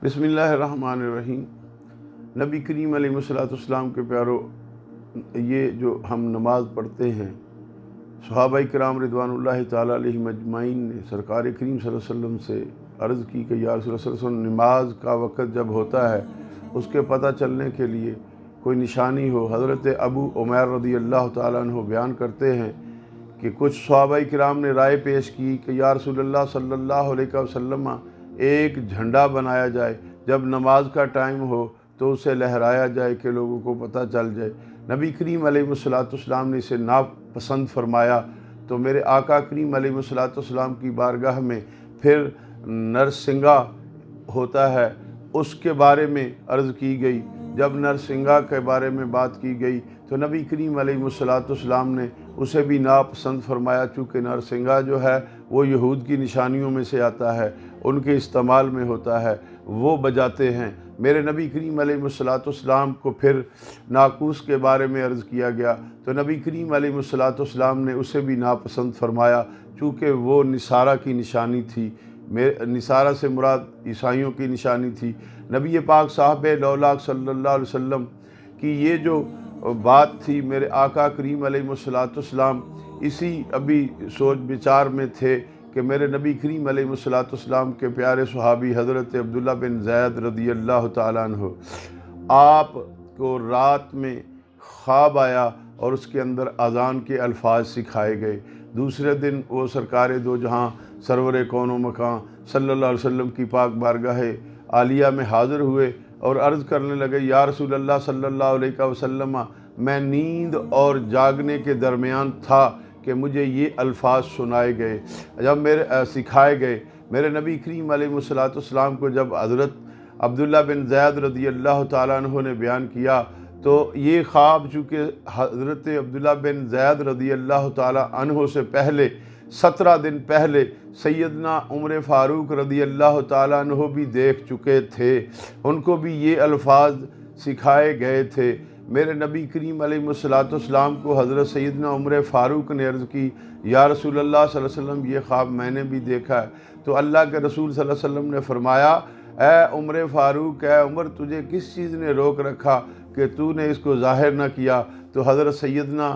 बिस्मिल्लाहिर्रहमानिर्रहीम। नबी करीम अलैहिस्सलाम के प्यारो, ये जो हम नमाज़ पढ़ते हैं, सहाबाए किराम रिदवानुल्लाहि ताला अलैहिम अजमाइन ने सरकार करीम सल्लल्लाहु अलैहि वसल्लम से अर्ज़ की कि या रसूल अल्लाह, नमाज का वक़्त जब होता है उसके पता चलने के लिए कोई निशानी हो। हज़रत अबू उमैर रज़ियल्लाहु ताला अन्हु बयान करते हैं कि कुछ सहाबाए किराम ने राय पेश की कि या रसूल अल्लाह सल्लल्लाहु अलैहि वसल्लम, एक झंडा बनाया जाए, जब नमाज का टाइम हो तो उसे लहराया जाए कि लोगों को पता चल जाए। नबी करीम अलैहिस्सलाम ने इसे नापसंद फरमाया, तो मेरे आका करीम अलैहिस्सलाम की बारगाह में फिर नरसिंगा होता है उसके बारे में अर्ज़ की गई। जब नरसिंगा के बारे में बात की गई तो नबी करीम अलैहिस्सलाम ने उसे भी नापसंद फरमाया, चूँकि नरसिंगा जो है वो यहूद की निशानियों में से आता है, उनके इस्तेमाल में होता है, वो बजाते हैं। मेरे नबी करीम अलैहिस्सलाम को फिर नाकूस के बारे में अर्ज़ किया गया तो नबी करीम अलैहिस्सलाम ने उसे भी नापसंद फरमाया, चूँकि वो निसारा की निशानी थी। निसारा से मुराद ईसाइयों की निशानी थी। नबी पाक साहब लौलाक सल्लल्लाहु अलैहि वसल्लम की ये जो बात थी, मेरे आका करीम अलैहिस्सलाम इसी अभी सोच विचार में थे कि मेरे नबी करीम अलैहिस्सलाम के प्यारे सहाबी हज़रत अब्दुल्ला बिन ज़ैद रज़ियल्लाहु ताला अन्हु, आप को रात में ख्वाब आया और उसके अंदर अज़ान के अल्फाज सिखाए गए। दूसरे दिन वो सरकार दो जहाँ सरवर कौन व मकान सल्लल्लाहु अलैहि वसल्लम की पाक बारगाह आलिया में हाज़िर हुए और अर्ज़ करने लगे, या रसूल अल्लाह सल्लल्लाहु अलैहि वसल्लम, मैं नींद और जागने के दरमियान था कि मुझे ये अल्फाज सुनाए गए, जब सिखाए गए। मेरे नबी करीम अलैहिस्सलाम को जब हज़रत अब्दुल्ला बिन ज़ैद रज़ियल्लाहु ताला अन्हु ने बयान किया तो ये ख्वाब, चूँकि हज़रत अब्दुल्ला बिन ज़ैद रज़ियल्लाहु ताला अन्हु से पहले 17 दिन पहले सैयदना उमर फ़ारूक रज़ियल्लाहु ताला अन्हु भी देख चुके थे, उनको भी ये अल्फाज सिखाए गए थे। मेरे नबी करीम अलैहिस्सलाम को हज़रत सैयदना उमर फ़ारूक ने अर्ज़ की, या रसूल अल्लाह सल्लल्लाहु अलैहि वसल्लम, ये ख्वाब मैंने भी देखा है। तो अल्लाह के रसूल सल्लल्लाहु अलैहि वसल्लम ने फरमाया, ए उमर फ़ारूक, ए उमर, तुझे किस चीज़ ने रोक रखा कि तूने इसको ज़ाहिर न किया? तो हज़रत सैयदना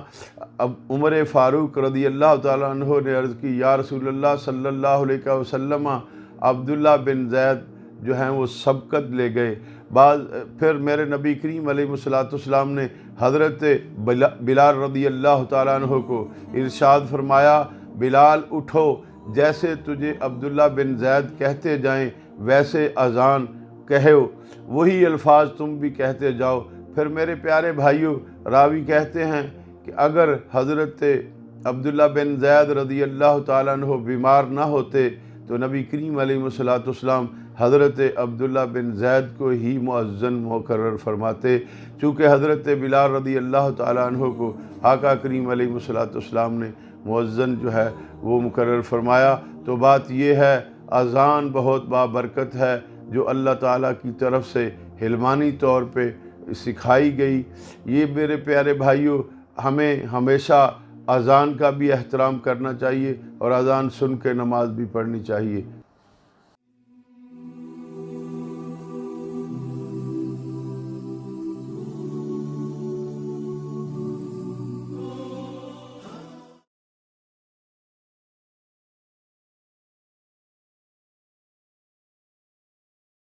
उमर फ़ारूक रज़ियल्लाहु ताला अन्हु ने अर्ज़ की, या रसूल अल्लाह सल्लल्लाहु अलैहि वसल्लम, अब्दुल्ला बिन ज़ैद जो हैं वो सबकत ले गए। फिर मेरे नबी करीम अलैहिस्सलाम ने हज़रत बिलाल रज़ियल्लाहु ताला अन्हु को इरशाद फरमाया, बिलाल उठो, जैसे तुझे अब्दुल्ला बिन ज़ैद कहते जाएं वैसे अज़ान कहो, वही अल्फाज तुम भी कहते जाओ। फिर मेरे प्यारे भाइयों, रावी कहते हैं कि अगर हज़रत अब्दुल्ला बिन ज़ैद रज़ियल्लाहु ताला अन्हु बीमार ना होते तो नबी करीम अलैहिस्सलाम हज़रत अब्दुल्ला बिन ज़ैद को ही मुअज़्ज़न मुक़र्रर फरमाते, चूँकि हज़रत बिलाल रज़ियल्लाहु ताला अन्हु को आका करीम अलैहिस्सलाम ने मुअज़्ज़न जो है वो मुक़र्रर फरमाया। तो बात ये है, अज़ान बहुत बाबरकत है जो अल्लाह ताला की तरफ से हिलमानी तौर पे सिखाई गई। ये मेरे प्यारे भाइयों, हमें हमेशा अज़ान का भी एहतराम करना चाहिए और अज़ान सुन के नमाज़ भी पढ़नी चाहिए।